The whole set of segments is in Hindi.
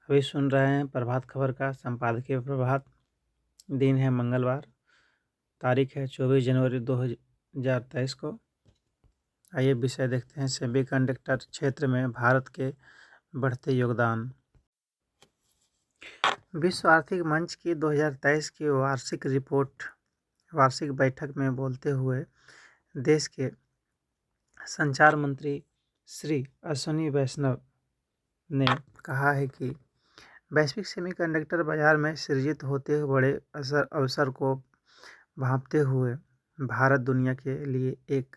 अभी सुन रहे हैं प्रभात खबर का संपादकीय प्रभात। दिन है मंगलवार, तारीख है 24 जनवरी 2023 को। आइए विषय देखते हैं सेमीकंडक्टर क्षेत्र में भारत के बढ़ते योगदान। विश्व आर्थिक मंच की 2023 की वार्षिक बैठक में बोलते हुए देश के संचार मंत्री श्री अश्विनी वैष्णव ने कहा है कि वैश्विक सेमीकंडक्टर बाजार में सृजित होते हुए बड़े अवसर को भांपते हुए भारत दुनिया के लिए एक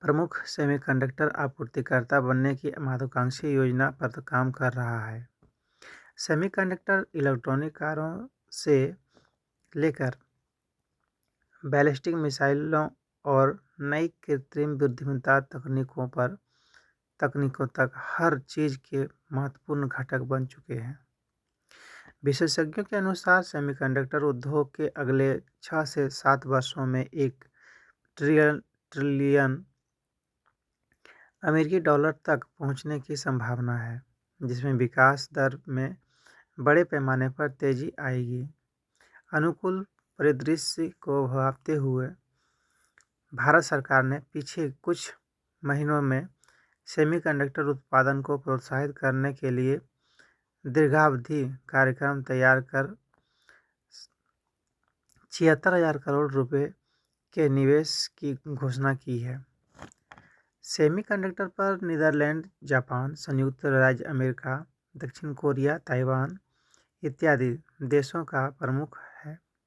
प्रमुख सेमीकंडक्टर आपूर्तिकर्ता बनने की महत्वाकांक्षी योजना पर काम कर रहा है। सेमीकंडक्टर इलेक्ट्रॉनिक कारों से लेकर बैलिस्टिक मिसाइलों और नई कृत्रिम बुद्धिमत्ता तकनीकों तक हर चीज़ के महत्वपूर्ण घटक बन चुके हैं। विशेषज्ञों के अनुसार सेमीकंडक्टर उद्योग के अगले 6 से 7 वर्षों में $1 ट्रिलियन अमेरिकी डॉलर तक पहुंचने की संभावना है, जिसमें विकास दर में बड़े पैमाने पर तेजी आएगी। अनुकूल परिदृश्य को भांपते हुए भारत सरकार ने पिछले कुछ महीनों में सेमीकंडक्टर उत्पादन को प्रोत्साहित करने के लिए दीर्घावधि कार्यक्रम तैयार कर 76,000 करोड़ रुपए के निवेश की घोषणा की है। सेमीकंडक्टर पर नीदरलैंड, जापान, संयुक्त राज्य अमेरिका, दक्षिण कोरिया, ताइवान इत्यादि देशों का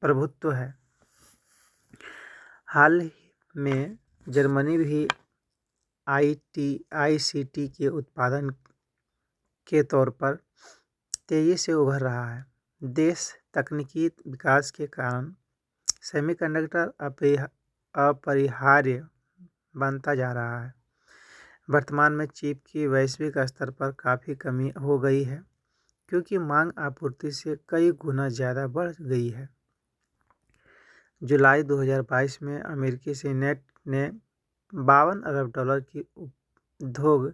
प्रभुत्व है। हाल में जर्मनी भी आईसीटी के उत्पादन के तौर पर तेजी से उभर रहा है। देश तकनीकी विकास के कारण सेमीकंडक्टर अपरिहार्य बनता जा रहा है। वर्तमान में चिप की वैश्विक स्तर पर काफ़ी कमी हो गई है, क्योंकि मांग आपूर्ति से कई गुना ज़्यादा बढ़ गई है। जुलाई 2022 में अमेरिकी सीनेट ने $52 अरब की उद्योग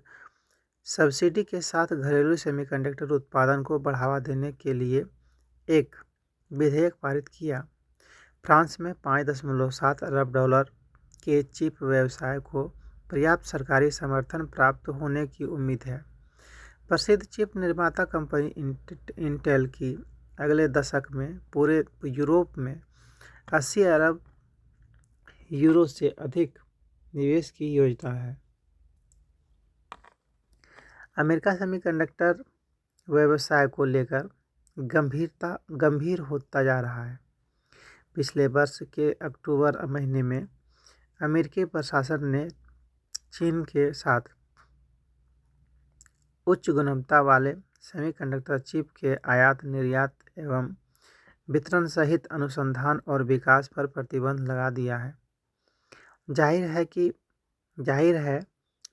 सब्सिडी के साथ घरेलू सेमीकंडक्टर उत्पादन को बढ़ावा देने के लिए एक विधेयक पारित किया। फ्रांस में $5.7 अरब के चिप व्यवसाय को पर्याप्त सरकारी समर्थन प्राप्त होने की उम्मीद है। प्रसिद्ध चिप निर्माता कंपनी इंटेल की अगले दशक में पूरे यूरोप में €80 अरब से अधिक निवेश की योजना है। अमेरिका सेमीकंडक्टर व्यवसाय को लेकर गंभीर होता जा रहा है। पिछले वर्ष के अक्टूबर महीने में अमेरिकी प्रशासन ने चीन के साथ उच्च गुणवत्ता वाले सेमीकंडक्टर चिप के आयात, निर्यात एवं वितरण सहित अनुसंधान और विकास पर प्रतिबंध लगा दिया है। जाहिर है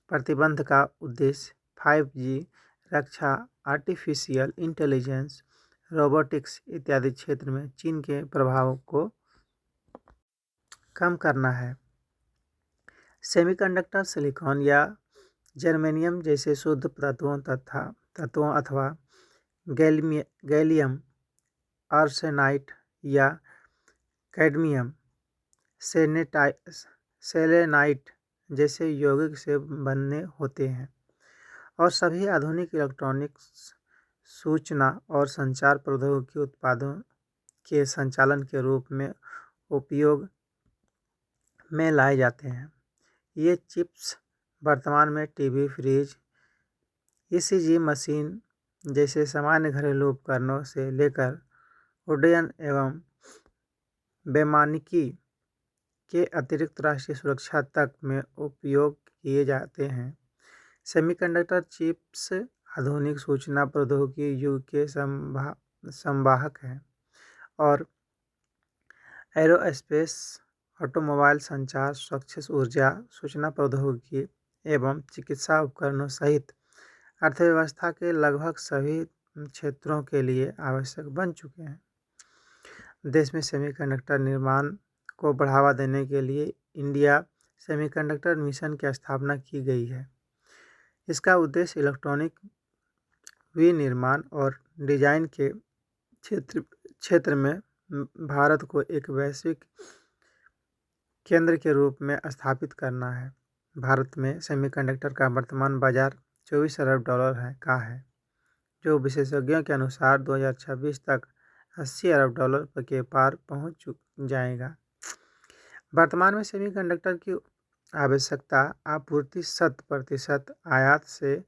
प्रतिबंध का उद्देश्य 5G, रक्षा, आर्टिफिशियल इंटेलिजेंस, रोबोटिक्स इत्यादि क्षेत्र में चीन के प्रभाव को कम करना है। सेमीकंडक्टर सिलिकॉन या जर्मेनियम जैसे शुद्ध तत्वों अथवा गैलियम आर्सेनाइड या कैडमियम सेलेनाइड जैसे यौगिक से बने होते हैं और सभी आधुनिक इलेक्ट्रॉनिक्स, सूचना और संचार प्रौद्योगिकी उत्पादों के संचालन के रूप में उपयोग में लाए जाते हैं। ये चिप्स वर्तमान में टीवी, फ्रिज, ईसीजी मशीन जैसे सामान्य घरेलू उपकरणों से लेकर उड्डयन एवं वैमानिकी के अतिरिक्त राष्ट्रीय सुरक्षा तक में उपयोग किए जाते हैं। सेमीकंडक्टर चिप्स आधुनिक सूचना प्रौद्योगिकी युग के संवाहक हैं और एरोस्पेस, ऑटोमोबाइल, संचार, स्वच्छ ऊर्जा, सूचना प्रौद्योगिकी एवं चिकित्सा उपकरणों सहित अर्थव्यवस्था के लगभग सभी क्षेत्रों के लिए आवश्यक बन चुके हैं। देश में सेमीकंडक्टर निर्माण को बढ़ावा देने के लिए इंडिया सेमीकंडक्टर मिशन की स्थापना की गई है। इसका उद्देश्य इलेक्ट्रॉनिक विनिर्माण और डिजाइन के क्षेत्र में भारत को एक वैश्विक केंद्र के रूप में स्थापित करना है। भारत में सेमीकंडक्टर का वर्तमान बाजार 24 अरब डॉलर का है, जो विशेषज्ञों के अनुसार 2026 तक 80 अरब डॉलर के पार पहुंच जाएगा। वर्तमान में सेमीकंडक्टर की आवश्यकता आपूर्ति 100% आयात से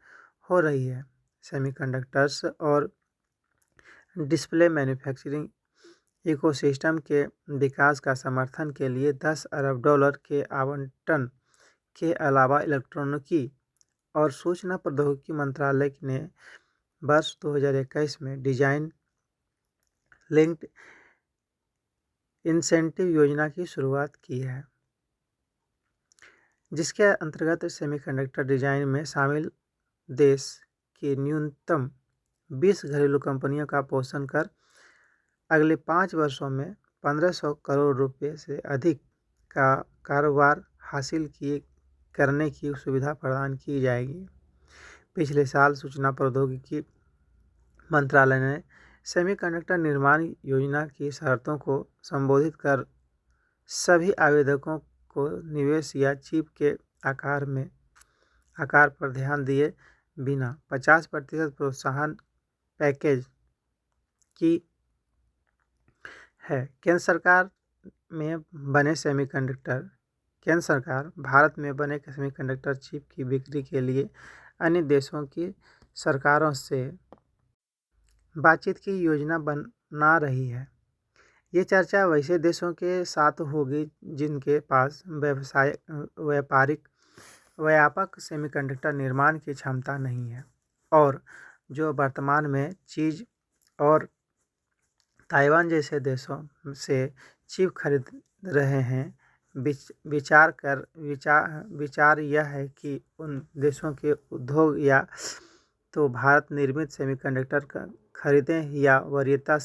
हो रही है। सेमीकंडक्टर्स और डिस्प्ले मैन्युफैक्चरिंग इकोसिस्टम के विकास का समर्थन के लिए 10 अरब डॉलर के आवंटन के अलावा इलेक्ट्रॉनिकी और सूचना प्रौद्योगिकी मंत्रालय ने वर्ष 2021 में डिजाइन लिंक्ड इंसेंटिव योजना की शुरुआत की है, जिसके अंतर्गत सेमीकंडक्टर डिजाइन में शामिल देश की न्यूनतम 20 घरेलू कंपनियों का पोषण कर अगले 5 वर्षों में 1500 करोड़ रुपए से अधिक का कारोबार हासिल करने की सुविधा प्रदान की जाएगी। पिछले साल सूचना प्रौद्योगिकी मंत्रालय ने सेमीकंडक्टर निर्माण योजना की शर्तों को संबोधित कर सभी आवेदकों को निवेश या चिप के आकार पर ध्यान दिए बिना 50% प्रोत्साहन पैकेज की है। केंद्र सरकार भारत में बने सेमीकंडक्टर चिप की बिक्री के लिए अन्य देशों की सरकारों से बातचीत की योजना बना रही है। ये चर्चा वैसे देशों के साथ होगी जिनके पास व्यापक सेमीकंडक्टर निर्माण की क्षमता नहीं है और जो वर्तमान में चीन और ताइवान जैसे देशों से चिप खरीद रहे हैं। विचार यह है कि उन देशों के उद्योग या तो भारत निर्मित सेमीकंडक्टर खरीदें या वरीयता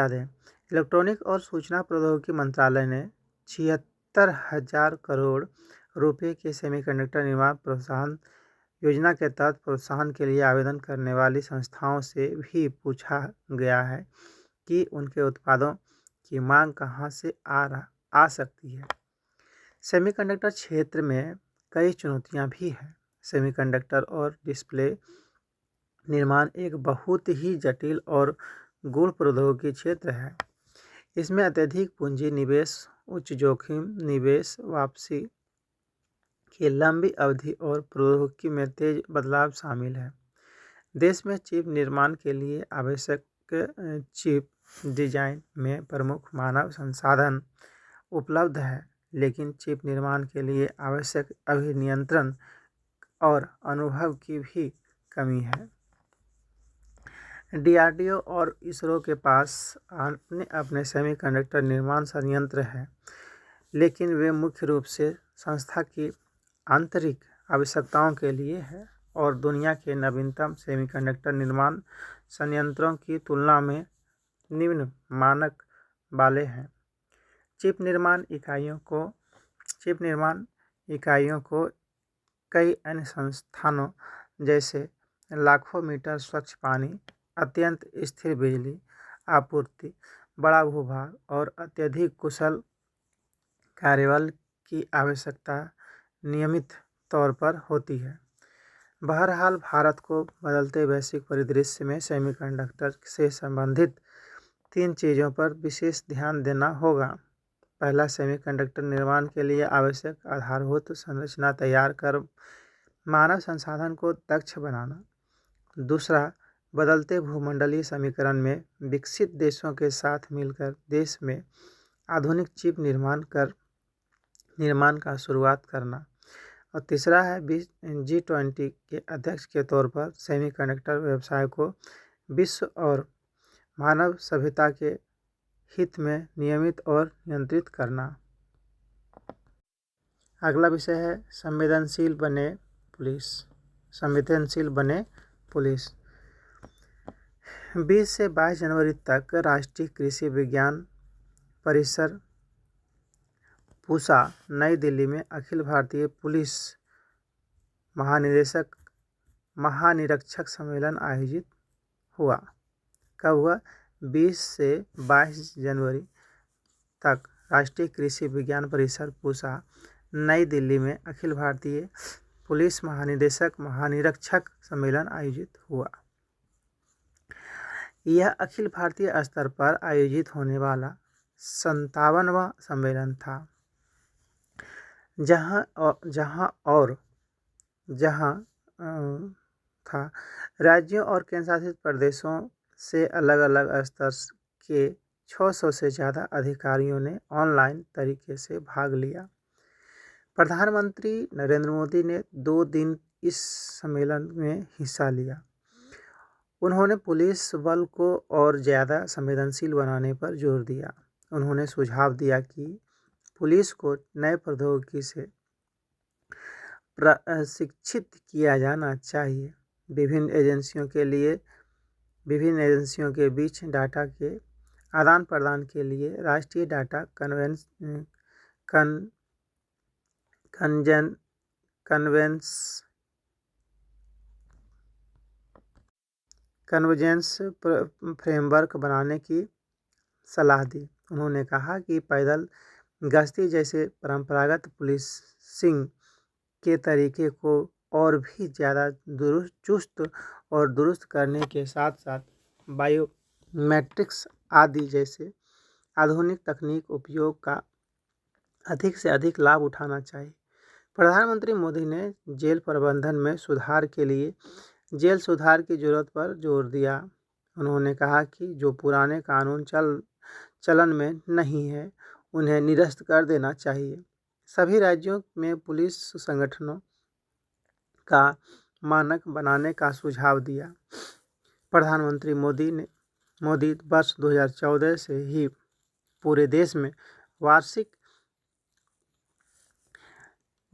दें। इलेक्ट्रॉनिक और सूचना प्रौद्योगिकी मंत्रालय ने 76,000 करोड़ रुपए के सेमीकंडक्टर निर्माण प्रोत्साहन योजना के तहत प्रोत्साहन के लिए आवेदन करने वाली संस्थाओं से भी पूछा गया है कि उनके उत्पादों की मांग कहां से आ सकती है। सेमीकंडक्टर क्षेत्र में कई चुनौतियां भी हैं। सेमीकंडक्टर और डिस्प्ले निर्माण एक बहुत ही जटिल और गूढ़ प्रौद्योगिकी क्षेत्र है। इसमें अत्यधिक पूंजी निवेश, उच्च जोखिम निवेश, वापसी की लंबी अवधि और प्रौद्योगिकी में तेज बदलाव शामिल है। देश में चिप निर्माण के लिए आवश्यक चिप डिजाइन में प्रमुख मानव संसाधन उपलब्ध है, लेकिन चिप निर्माण के लिए आवश्यक अभियंत्रण और अनुभव की भी कमी है। DRDO और इसरो के पास अपने सेमीकंडक्टर निर्माण संयंत्र हैं, लेकिन वे मुख्य रूप से संस्था की आंतरिक आवश्यकताओं के लिए है और दुनिया के नवीनतम सेमीकंडक्टर निर्माण संयंत्रों की तुलना में निम्न मानक वाले हैं। चिप निर्माण इकाइयों को कई अन्य संस्थानों जैसे लाखों मीटर स्वच्छ पानी, अत्यंत स्थिर बिजली आपूर्ति, बड़ा भूभाग और अत्यधिक कुशल कार्यबल की आवश्यकता नियमित तौर पर होती है। बहरहाल, भारत को बदलते वैश्विक परिदृश्य में सेमीकंडक्टर से संबंधित 3 चीज़ों पर विशेष ध्यान देना होगा। पहला, सेमीकंडक्टर निर्माण के लिए आवश्यक आधारभूत संरचना तैयार कर मानव संसाधन को दक्ष बनाना। दूसरा, बदलते भूमंडलीय समीकरण में विकसित देशों के साथ मिलकर देश में आधुनिक चिप निर्माण का शुरुआत करना। और तीसरा है G20 के अध्यक्ष के तौर पर सेमीकंडक्टर व्यवसाय को विश्व और मानव सभ्यता के हित में नियमित और नियंत्रित करना। अगला विषय है संवेदनशील बने पुलिस। 20 से 22 जनवरी तक राष्ट्रीय कृषि विज्ञान परिसर पूसा नई दिल्ली में अखिल भारतीय पुलिस महानिदेशक महानिरीक्षक सम्मेलन आयोजित हुआ। कब हुआ? 20 से 22 जनवरी तक राष्ट्रीय कृषि विज्ञान परिषद पूसा नई दिल्ली में अखिल भारतीय पुलिस महानिरीक्षक सम्मेलन आयोजित हुआ। यह अखिल भारतीय स्तर पर आयोजित होने वाला 57वां सम्मेलन था, जहां राज्यों और केंद्रशासित प्रदेशों से अलग अलग स्तर के 600 से ज़्यादा अधिकारियों ने ऑनलाइन तरीके से भाग लिया। प्रधानमंत्री नरेंद्र मोदी ने 2 दिन इस सम्मेलन में हिस्सा लिया। उन्होंने पुलिस बल को और ज़्यादा संवेदनशील बनाने पर जोर दिया। उन्होंने सुझाव दिया कि पुलिस को नए प्रौद्योगिकी से प्रशिक्षित किया जाना चाहिए। विभिन्न एजेंसियों के बीच डाटा के आदान प्रदान के लिए राष्ट्रीय डाटा कन्वर्जेंस फ्रेमवर्क बनाने की सलाह दी। उन्होंने कहा कि पैदल गश्ती जैसे परंपरागत पुलिसिंग के तरीके को और भी ज़्यादा चुस्त और दुरुस्त करने के साथ साथ बायोमेट्रिक्स आदि जैसे आधुनिक तकनीक उपयोग का अधिक से अधिक लाभ उठाना चाहिए। प्रधानमंत्री मोदी ने जेल प्रबंधन में सुधार के लिए जेल सुधार की जरूरत पर जोर दिया। उन्होंने कहा कि जो पुराने कानून चलन में नहीं है उन्हें निरस्त कर देना चाहिए। सभी राज्यों में पुलिस संगठनों का मानक बनाने का सुझाव दिया। प्रधानमंत्री मोदी वर्ष 2014 से ही पूरे देश में वार्षिक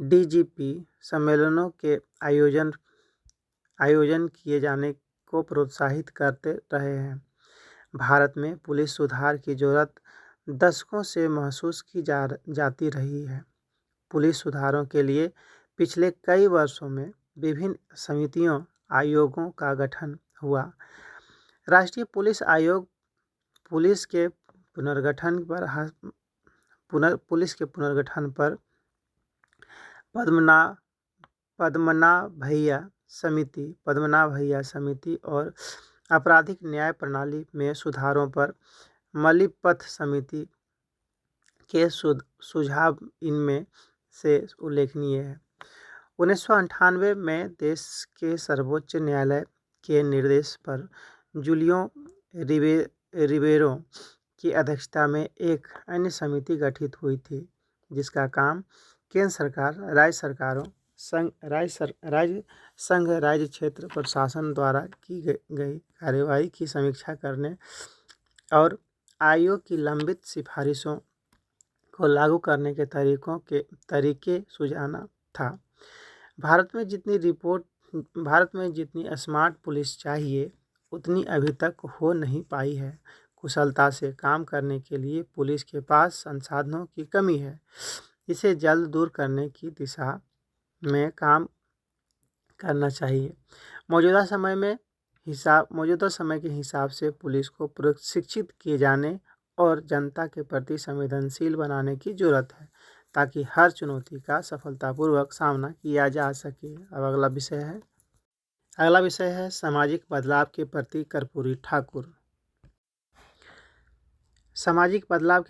डीजीपी सम्मेलनों के आयोजन किए जाने को प्रोत्साहित करते रहे हैं। भारत में पुलिस सुधार की जरूरत दशकों से महसूस की जाती रही है। पुलिस सुधारों के लिए पिछले कई वर्षों में विभिन्न समितियों आयोगों का गठन हुआ। राष्ट्रीय पुलिस आयोग पुलिस के पुनर्गठन पर पद्मनाभैया समिति और आपराधिक न्याय प्रणाली में सुधारों पर मलिपथ समिति के सुझाव इनमें से उल्लेखनीय है। 1998 में देश के सर्वोच्च न्यायालय के निर्देश पर जूलियो रिबेरो की अध्यक्षता में एक अन्य समिति गठित हुई थी, जिसका काम केंद्र सरकार, राज्य सरकारों, संघ राज्य क्षेत्र प्रशासन द्वारा की गई कार्यवाही की समीक्षा करने और आयोग की लंबित सिफारिशों को लागू करने के तरीके सुझाना था। भारत में जितनी स्मार्ट पुलिस चाहिए उतनी अभी तक हो नहीं पाई है। कुशलता से काम करने के लिए पुलिस के पास संसाधनों की कमी है। इसे जल्द दूर करने की दिशा में काम करना चाहिए। मौजूदा समय के हिसाब से पुलिस को प्रशिक्षित किए जाने और जनता के प्रति संवेदनशील बनाने की जरूरत है, ताकि हर चुनौती का सफलतापूर्वक सामना किया जा सके। अब अगला विषय है सामाजिक बदलाव के प्रति कर्पूरी ठाकुर। सामाजिक बदलाव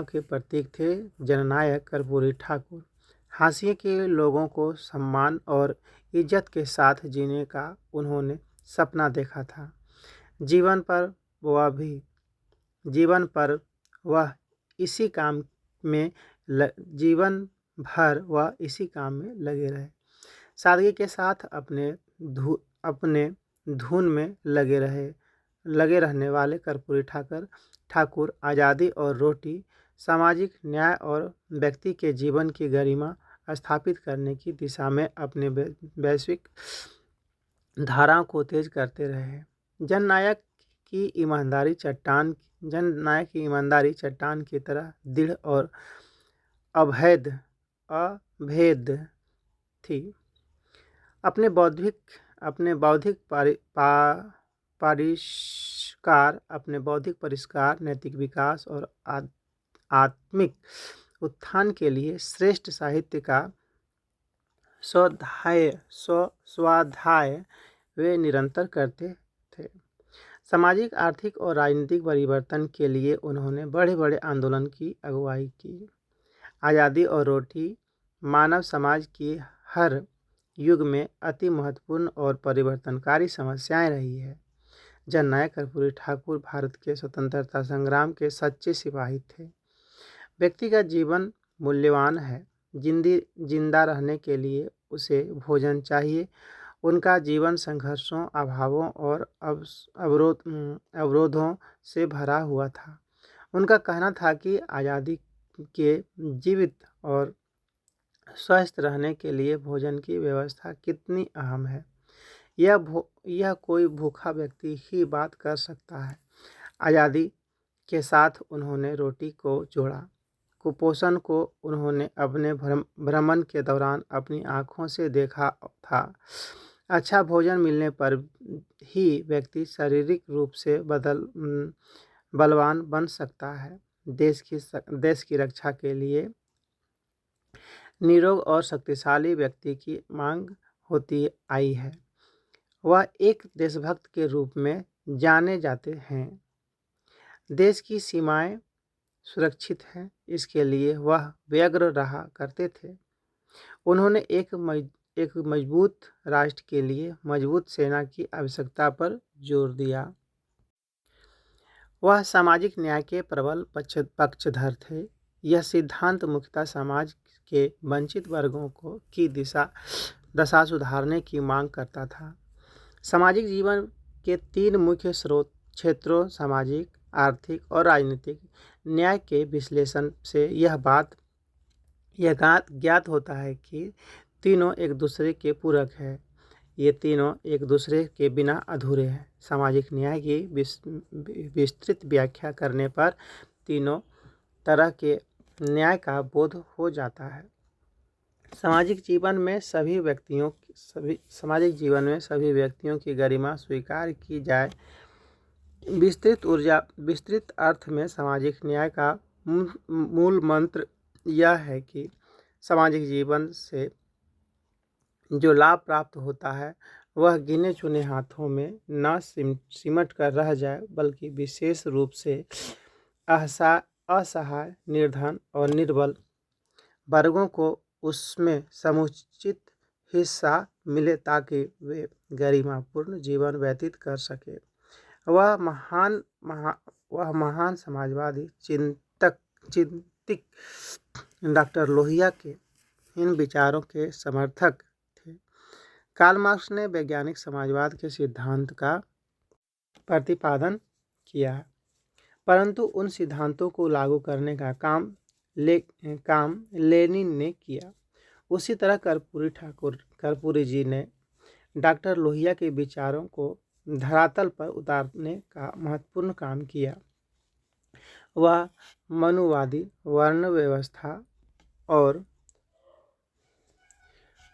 के प्रतीक थे जननायक कर्पूरी ठाकुर। हाशिए के लोगों को सम्मान और इज्जत के साथ जीने का उन्होंने सपना देखा था। जीवन भर वह इसी काम में लगे रहे। सादगी के साथ अपने धुन में लगे रहने वाले कर्पूरी ठाकुर आज़ादी और रोटी, सामाजिक न्याय और व्यक्ति के जीवन की गरिमा स्थापित करने की दिशा में अपने वैश्विक धाराओं को तेज करते रहे। जननायक की ईमानदारी चट्टान की तरह दृढ़ और अभेद थी। अपने बौद्धिक परिष्कार, नैतिक विकास और आत्मिक उत्थान के लिए श्रेष्ठ साहित्य का स्वाध्याय वे निरंतर करते थे। सामाजिक, आर्थिक और राजनीतिक परिवर्तन के लिए उन्होंने बड़े बड़े आंदोलन की अगुवाई की। आज़ादी और रोटी मानव समाज की हर युग में अति महत्वपूर्ण और परिवर्तनकारी समस्याएं रही है। जननायक कर्पूरी ठाकुर भारत के स्वतंत्रता संग्राम के सच्चे सिपाही थे। व्यक्ति का जीवन मूल्यवान है। जिंदा रहने के लिए उसे भोजन चाहिए। उनका जीवन संघर्षों, अभावों और अवरोधों से भरा हुआ था। उनका कहना था कि आज़ादी के जीवित और स्वस्थ रहने के लिए भोजन की व्यवस्था कितनी अहम है, यह कोई भूखा व्यक्ति ही बात कर सकता है। आज़ादी के साथ उन्होंने रोटी को जोड़ा। कुपोषण को उन्होंने अपने भ्रमण के दौरान अपनी आँखों से देखा था। अच्छा भोजन मिलने पर ही व्यक्ति शारीरिक रूप से बलवान बन सकता है। देश की रक्षा के लिए निरोग और शक्तिशाली व्यक्ति की मांग होती आई है। वह एक देशभक्त के रूप में जाने जाते हैं। देश की सीमाएं सुरक्षित हैं, इसके लिए वह व्यग्र रहा करते थे। उन्होंने एक मजबूत राष्ट्र के लिए मजबूत सेना की आवश्यकता पर जोर दिया। वह सामाजिक न्याय के प्रबल पक्षधर थे। यह सिद्धांत मुख्यतः समाज के वंचित वर्गों की दशा सुधारने की मांग करता था। सामाजिक जीवन के 3 मुख्य क्षेत्रों सामाजिक, आर्थिक और राजनीतिक न्याय के विश्लेषण से यह ज्ञात होता है कि तीनों एक दूसरे के पूरक हैं। ये तीनों एक दूसरे के बिना अधूरे हैं। सामाजिक न्याय की विस्तृत व्याख्या करने पर तीनों तरह के न्याय का बोध हो जाता है। सामाजिक जीवन में सभी व्यक्तियों की गरिमा स्वीकार की जाए। विस्तृत अर्थ में सामाजिक न्याय का मूल मंत्र यह है कि सामाजिक जीवन से जो लाभ प्राप्त होता है वह गिने चुने हाथों में न सिमट कर रह जाए, बल्कि विशेष रूप से असहाय, निर्धन और निर्बल वर्गों को उसमें समुचित हिस्सा मिले ताकि वे गरिमापूर्ण जीवन व्यतीत कर सके। वह महान समाजवादी चिंतक डॉक्टर लोहिया के इन विचारों के समर्थक थे। कार्ल मार्क्स ने वैज्ञानिक समाजवाद के सिद्धांत का प्रतिपादन किया, परंतु उन सिद्धांतों को लागू करने का काम लेनिन ने किया। उसी तरह कर्पूरी जी ने डॉक्टर लोहिया के विचारों को धरातल पर उतारने का महत्वपूर्ण काम किया। वह मनुवादी वर्ण व्यवस्था और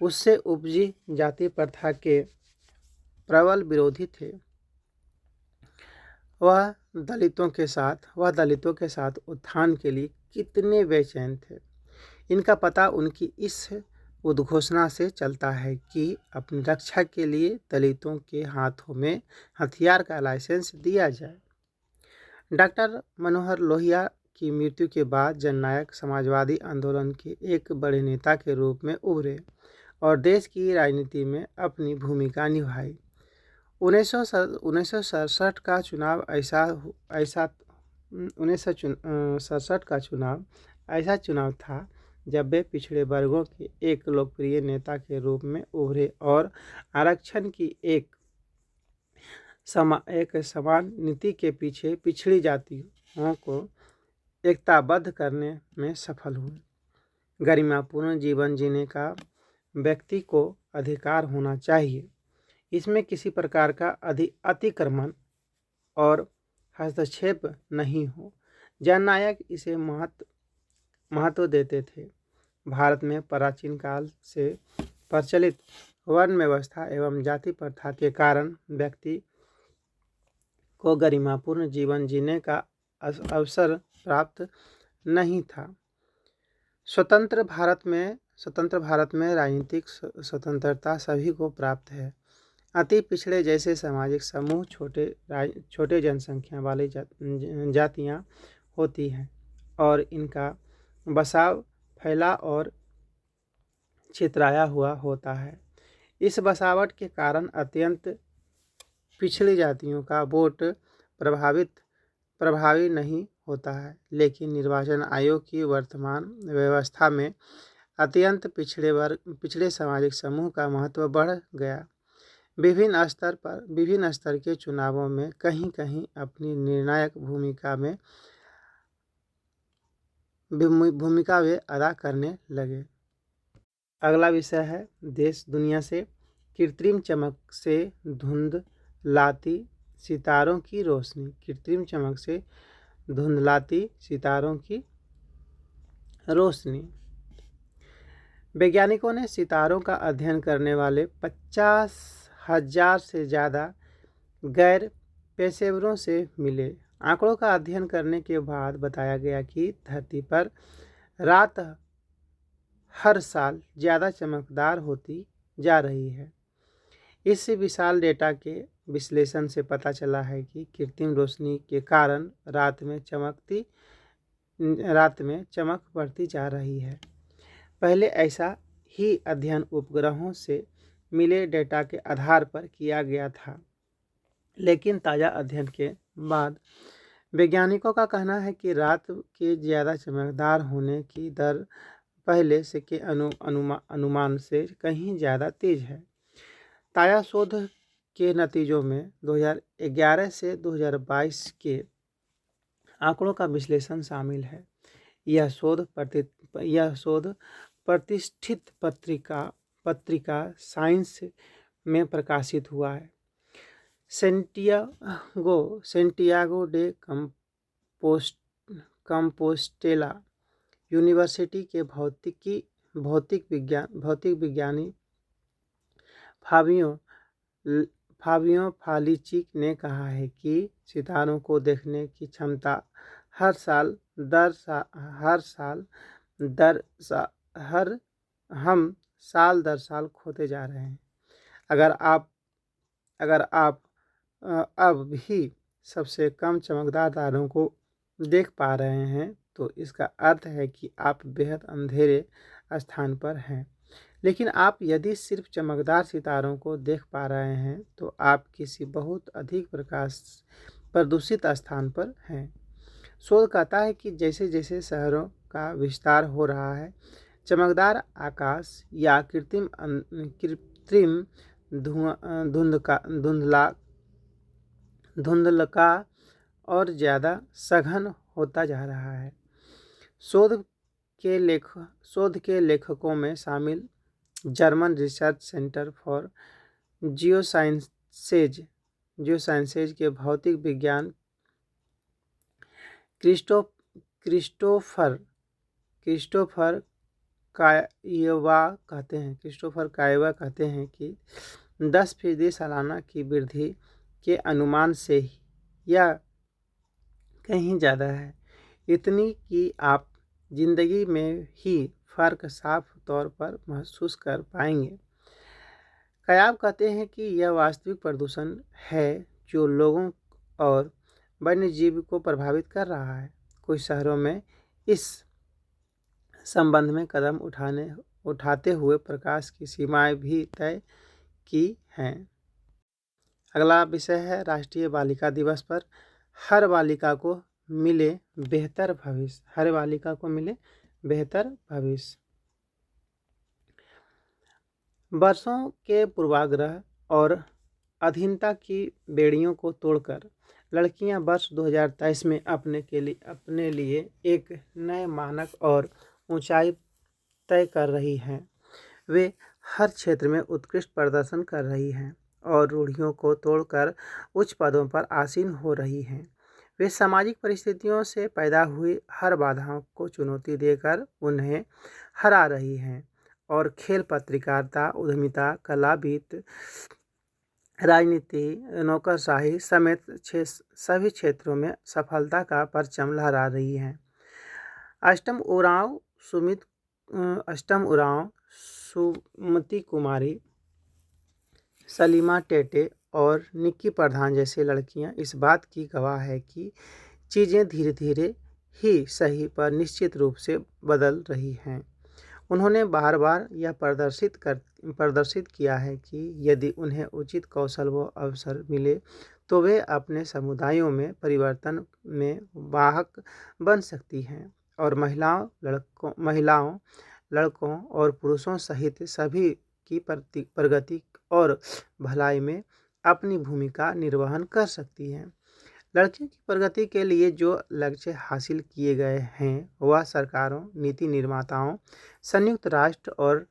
उससे उपजी जाति प्रथा के प्रबल विरोधी थे। वह दलितों के साथ उत्थान के लिए कितने बेचैन थे, इनका पता उनकी इस उद्घोषणा से चलता है कि अपनी रक्षा के लिए दलितों के हाथों में हथियार का लाइसेंस दिया जाए। डॉक्टर मनोहर लोहिया की मृत्यु के बाद जननायक समाजवादी आंदोलन के एक बड़े नेता के रूप में उभरे और देश की राजनीति में अपनी भूमिका निभाई। 1967 का चुनाव था जब वे पिछड़े वर्गों के एक लोकप्रिय नेता के रूप में उभरे और आरक्षण की एक समान नीति के पीछे पिछड़ी जातियों को एकताबद्ध करने में सफल हुए। गरिमापूर्ण जीवन जीने का व्यक्ति को अधिकार होना चाहिए। इसमें किसी प्रकार का अतिक्रमण और हस्तक्षेप नहीं हो। जननायक इसे महत्व देते थे। भारत में प्राचीन काल से प्रचलित वर्ण व्यवस्था एवं जाति प्रथा के कारण व्यक्ति को गरिमापूर्ण जीवन जीने का अवसर प्राप्त नहीं था। स्वतंत्र भारत में राजनीतिक स्वतंत्रता सभी को प्राप्त है। अति पिछड़े जैसे सामाजिक समूह छोटे जनसंख्या वाली जातियां होती हैं और इनका बसाव फैला और छितराया हुआ होता है। इस बसावट के कारण अत्यंत पिछड़ी जातियों का वोट प्रभावी नहीं होता है, लेकिन निर्वाचन आयोग की वर्तमान व्यवस्था में अत्यंत पिछड़े सामाजिक समूह का महत्व बढ़ गया। विभिन्न स्तर के चुनावों में कहीं कहीं अपनी निर्णायक भूमिका वे अदा करने लगे। अगला विषय है देश दुनिया से कृत्रिम चमक से धुंधलाती सितारों की रोशनी। कृत्रिम चमक से धुंधलाती सितारों की रोशनी। वैज्ञानिकों ने सितारों का अध्ययन करने वाले 50,000 से ज़्यादा गैर पेशेवरों से मिले। आंकड़ों का अध्ययन करने के बाद बताया गया कि धरती पर रात हर साल ज़्यादा चमकदार होती जा रही है। इस विशाल डेटा के विश्लेषण से पता चला है कि कृत्रिम रोशनी के कारण रात में चमक बढ़ती जा रही है। पहले ऐसा ही अध्ययन उपग्रहों से मिले डेटा के आधार पर किया गया था, लेकिन ताज़ा अध्ययन के बाद वैज्ञानिकों का कहना है कि रात के ज़्यादा चमकदार होने की दर पहले से के अनुमान से कहीं ज़्यादा तेज है। ताज़ा शोध के नतीजों में 2011 से 2022 के आंकड़ों का विश्लेषण शामिल है। यह शोध प्रतिष्ठित पत्रिका साइंस में प्रकाशित हुआ है। सेंटियागो डे कंपोस्टेला यूनिवर्सिटी के भौतिक विज्ञानी फाबियो फालिची ने कहा है कि सितारों को देखने की क्षमता हर साल दर साल खोते जा रहे हैं। अगर आप अब भी सबसे कम चमकदार तारों को देख पा रहे हैं तो इसका अर्थ है कि आप बेहद अंधेरे स्थान पर हैं। लेकिन आप यदि सिर्फ चमकदार सितारों को देख पा रहे हैं तो आप किसी बहुत अधिक प्रकाश प्रदूषित स्थान पर हैं। शोध कहता है कि जैसे जैसे शहरों का विस्तार हो रहा है, चमकदार आकाश या कृत्रिम धुंधलका और ज़्यादा सघन होता जा रहा है। शोध के लेखकों में शामिल German research centre for geosciences के भौतिक विज्ञान क्रिस्टोफर कायवा कहते हैं कि 10% सालाना की वृद्धि के अनुमान से यह कहीं ज़्यादा है, इतनी कि आप जिंदगी में ही फ़र्क साफ तौर पर महसूस कर पाएंगे। कायव कहते हैं कि यह वास्तविक प्रदूषण है जो लोगों और वन्यजीव को प्रभावित कर रहा है। कुछ शहरों में इस संबंध में कदम उठाते हुए प्रकाश की सीमाएं भी तय की हैं। अगला विषय है राष्ट्रीय बालिका दिवस पर हर बालिका को मिले बेहतर भविष्य। वर्षों के पूर्वाग्रह और अधीनता की बेड़ियों को तोड़कर लड़कियां वर्ष 2023 में अपने लिए एक नए मानक और ऊंचाई तय कर रही हैं। वे हर क्षेत्र में उत्कृष्ट प्रदर्शन कर रही हैं और रूढ़ियों को तोड़कर उच्च पदों पर आसीन हो रही हैं। वे सामाजिक परिस्थितियों से पैदा हुई हर बाधाओं को चुनौती देकर उन्हें हरा रही हैं और खेल, पत्रकारिता, उद्यमिता, कला, वित्त, राजनीति, नौकरशाही समेत सभी क्षेत्रों में सफलता का परचम लहरा रही हैं। अष्टम उरांव, सुमति कुमारी, सलीमा टेटे और निक्की प्रधान जैसी लड़कियां इस बात की गवाह है कि चीज़ें धीरे धीरे ही सही पर निश्चित रूप से बदल रही हैं। उन्होंने बार बार यह प्रदर्शित किया है कि यदि उन्हें उचित कौशल व अवसर मिले तो वे अपने समुदायों में परिवर्तन में वाहक बन सकती हैं और महिलाओं, लड़कों और पुरुषों सहित सभी की प्रगति और भलाई में अपनी भूमिका निर्वहन कर सकती हैं। लड़कियों की प्रगति के लिए जो लक्ष्य हासिल किए गए हैं वह सरकारों, नीति निर्माताओं, संयुक्त राष्ट्र और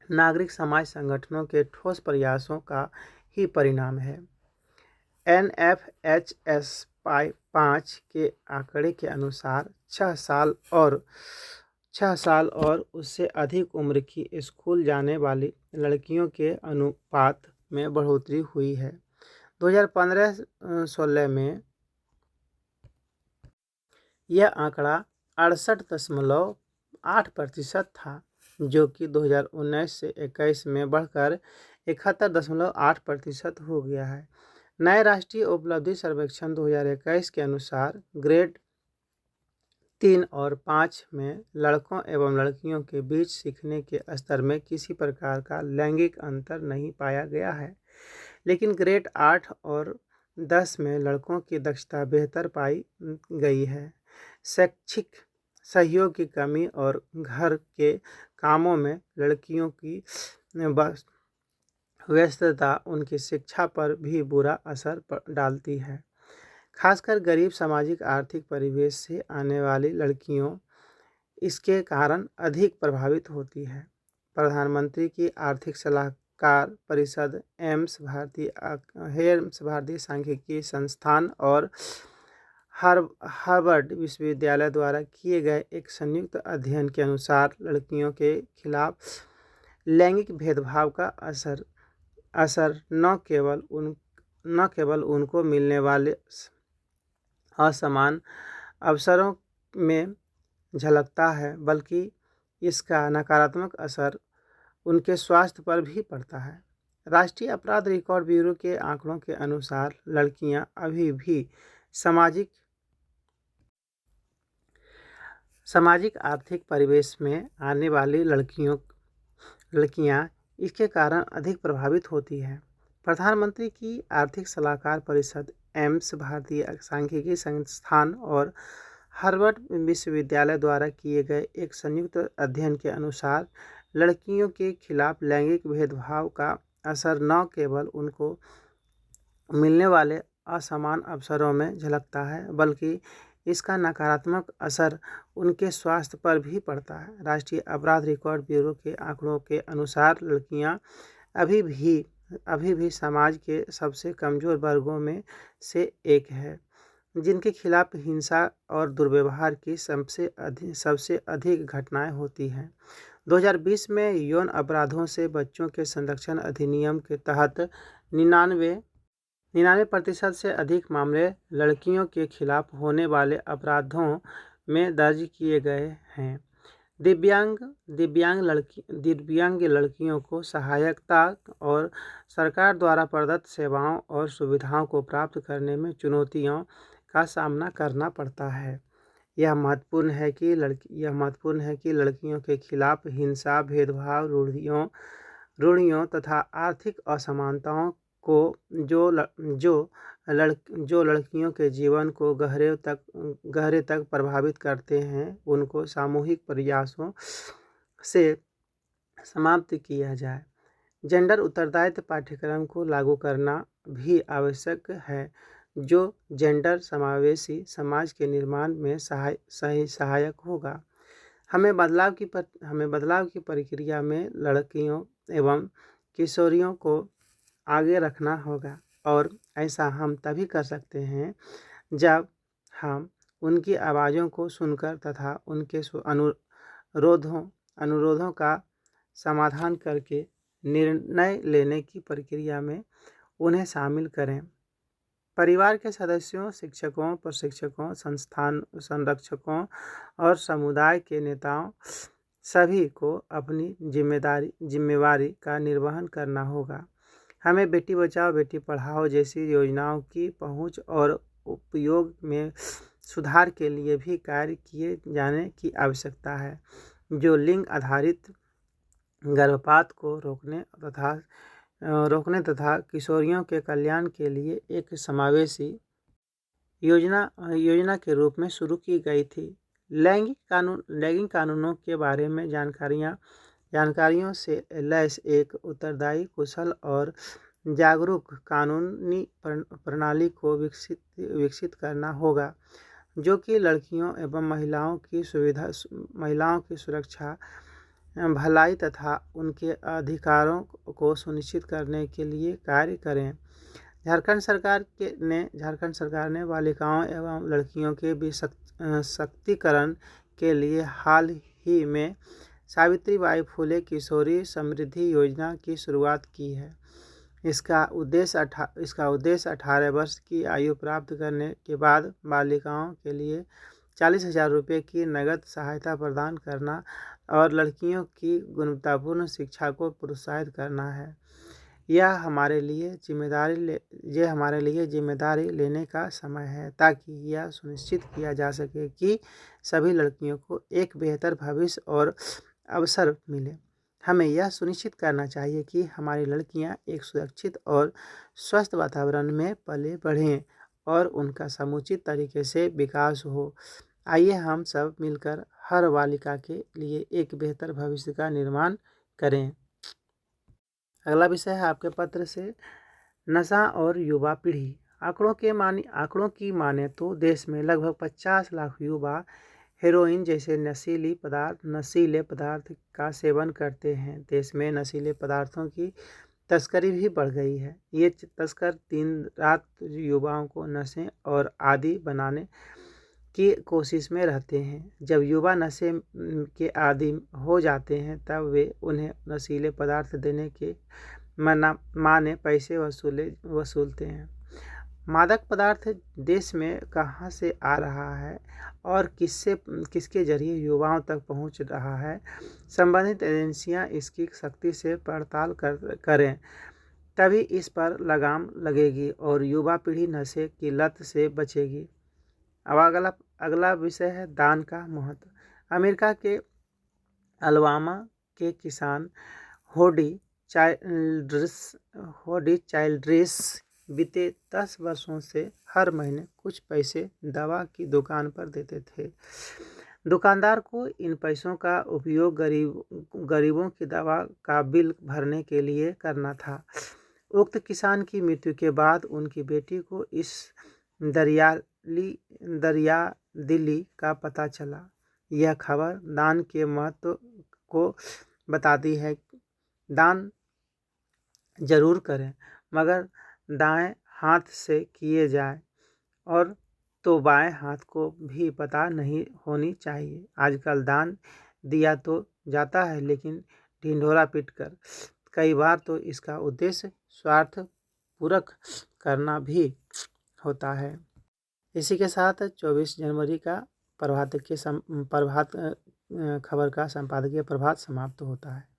नागरिक समाज संगठनों के ठोस प्रयासों का ही परिणाम है। NFHS 5 के आंकड़े के अनुसार 6 साल और उससे अधिक उम्र की स्कूल जाने वाली लड़कियों के अनुपात में बढ़ोतरी हुई है। 2015-16 में यह आंकड़ा 68.8% था, जो कि 2019 से 21 में बढ़कर 71.8% हो गया है। नए राष्ट्रीय उपलब्धि सर्वेक्षण 2021 के अनुसार ग्रेड 3 और 5 में लड़कों एवं लड़कियों के बीच सीखने के स्तर में किसी प्रकार का लैंगिक अंतर नहीं पाया गया है, लेकिन ग्रेड 8 और 10 में लड़कों की दक्षता बेहतर पाई गई है। शैक्षिक सहयोग की कमी और घर के कामों में लड़कियों की व्यस्तता उनकी शिक्षा पर भी बुरा असर डालती है। खासकर गरीब सामाजिक आर्थिक परिवेश से आने वाली लड़कियों इसके कारण अधिक प्रभावित होती है। प्रधानमंत्री की आर्थिक सलाहकार परिषद, एम्स, भारतीय सांख्यिकी संस्थान और हार्वर्ड विश्वविद्यालय द्वारा किए गए एक संयुक्त अध्ययन के अनुसार लड़कियों के खिलाफ लैंगिक भेदभाव का असर न केवल उनको मिलने वाले असमान अवसरों में झलकता है, बल्कि इसका नकारात्मक असर उनके स्वास्थ्य पर भी पड़ता है। राष्ट्रीय अपराध रिकॉर्ड ब्यूरो के आंकड़ों के अनुसार लड़कियां अभी भी सामाजिक आर्थिक परिवेश में आने वाली लड़कियां इसके कारण अधिक प्रभावित होती हैं। प्रधानमंत्री की आर्थिक सलाहकार परिषद, एम्स, भारतीय सांख्यिकी संस्थान और हार्वर्ड विश्वविद्यालय द्वारा किए गए एक संयुक्त अध्ययन के अनुसार लड़कियों के खिलाफ लैंगिक भेदभाव का असर न केवल उनको मिलने वाले असमान अवसरों में झलकता है, बल्कि इसका नकारात्मक असर उनके स्वास्थ्य पर भी पड़ता है। राष्ट्रीय अपराध रिकॉर्ड ब्यूरो के आंकड़ों के अनुसार लड़कियां अभी भी समाज के सबसे कमज़ोर वर्गों में से एक है, जिनके खिलाफ हिंसा और दुर्व्यवहार की सबसे अधिक घटनाएं होती हैं। 2020 में यौन अपराधों से बच्चों के संरक्षण अधिनियम के तहत 99% से अधिक मामले लड़कियों के खिलाफ होने वाले अपराधों में दर्ज किए गए हैं। दिव्यांग लड़कियों को सहायता और सरकार द्वारा प्रदत्त सेवाओं और सुविधाओं को प्राप्त करने में चुनौतियों का सामना करना पड़ता है। यह महत्वपूर्ण है कि लड़कियों के खिलाफ हिंसा, भेदभाव, रूढ़ियों तथा आर्थिक असमानताओं को जो लड़कियों के जीवन को गहरे तक प्रभावित करते हैं, उनको सामूहिक प्रयासों से समाप्त किया जाए। जेंडर उत्तरदायित्व पाठ्यक्रम को लागू करना भी आवश्यक है, जो जेंडर समावेशी समाज के निर्माण में सहायक होगा। हमें बदलाव की प्रक्रिया में लड़कियों एवं किशोरियों को आगे रखना होगा, और ऐसा हम तभी कर सकते हैं जब हम उनकी आवाज़ों को सुनकर तथा उनके अनुरोधों का समाधान करके निर्णय लेने की प्रक्रिया में उन्हें शामिल करें। परिवार के सदस्यों, शिक्षकों, प्रशिक्षकों, संस्थान संरक्षकों और समुदाय के नेताओं सभी को अपनी जिम्मेवारी का निर्वहन करना होगा। हमें बेटी बचाओ बेटी पढ़ाओ जैसी योजनाओं की पहुंच और उपयोग में सुधार के लिए भी कार्य किए जाने की आवश्यकता है, जो लिंग आधारित गर्भपात को रोकने तथा किशोरियों के कल्याण के लिए एक समावेशी योजना के रूप में शुरू की गई थी। लैंगिक कानूनों के बारे में जानकारियों से लैस एक उत्तरदायी, कुशल और जागरूक कानूनी प्रणाली को विकसित करना होगा, जो कि लड़कियों एवं महिलाओं की सुरक्षा, भलाई तथा उनके अधिकारों को सुनिश्चित करने के लिए कार्य करें। झारखंड सरकार ने बालिकाओं एवं लड़कियों के भी सशक्तिकरण के लिए हाल ही में सावित्रीबाई फुले किशोरी समृद्धि योजना की शुरुआत की है। इसका उद्देश्य 18 वर्ष की आयु प्राप्त करने के बाद बालिकाओं के लिए 40,000 रुपये की नगद सहायता प्रदान करना और लड़कियों की गुणवत्तापूर्ण शिक्षा को प्रोत्साहित करना है। यह हमारे लिए जिम्मेदारी लेने का समय है, ताकि यह सुनिश्चित किया जा सके कि सभी लड़कियों को एक बेहतर भविष्य और अवसर मिले। हमें यह सुनिश्चित करना चाहिए कि हमारी लड़कियां एक सुरक्षित और स्वस्थ वातावरण में पले बढ़ें और उनका समुचित तरीके से विकास हो। आइए हम सब मिलकर हर बालिका के लिए एक बेहतर भविष्य का निर्माण करें। अगला विषय है आपके पत्र से नशा और युवा पीढ़ी। आंकड़ों की माने तो देश में लगभग 50 लाख युवा हेरोइन जैसे नशीले पदार्थ का सेवन करते हैं। देश में नशीले पदार्थों की तस्करी भी बढ़ गई है। ये तस्कर दिन रात युवाओं को नशे और आदी बनाने की कोशिश में रहते हैं। जब युवा नशे के आदी हो जाते हैं, तब वे उन्हें नशीले पदार्थ देने के माने पैसे वसूलते हैं। मादक पदार्थ देश में कहां से आ रहा है और किसके जरिए युवाओं तक पहुंच रहा है, संबंधित एजेंसियां इसकी सख्ती से पड़ताल करें, तभी इस पर लगाम लगेगी और युवा पीढ़ी नशे की लत से बचेगी। अब अगला विषय है दान का महत्व। अमेरिका के अलबामा के किसान होडी चाइल्ड्रिस बीते 10 वर्षों से हर महीने कुछ पैसे दवा की दुकान पर देते थे। दुकानदार को इन पैसों का उपयोग गरीबों की दवा का बिल भरने के लिए करना था। उक्त किसान की मृत्यु के बाद उनकी बेटी को इस दरियादिली का पता चला। यह खबर दान के महत्व को बताती है। दान जरूर करें, मगर दाएं हाथ से किए जाए और तो बाएं हाथ को भी पता नहीं होनी चाहिए। आजकल दान दिया तो जाता है, लेकिन ढिंढोरा पीटकर। कई बार तो इसका उद्देश्य स्वार्थ पूरक करना भी होता है। इसी के साथ 24 जनवरी का प्रभात खबर का संपादकीय प्रभात समाप्त होता है।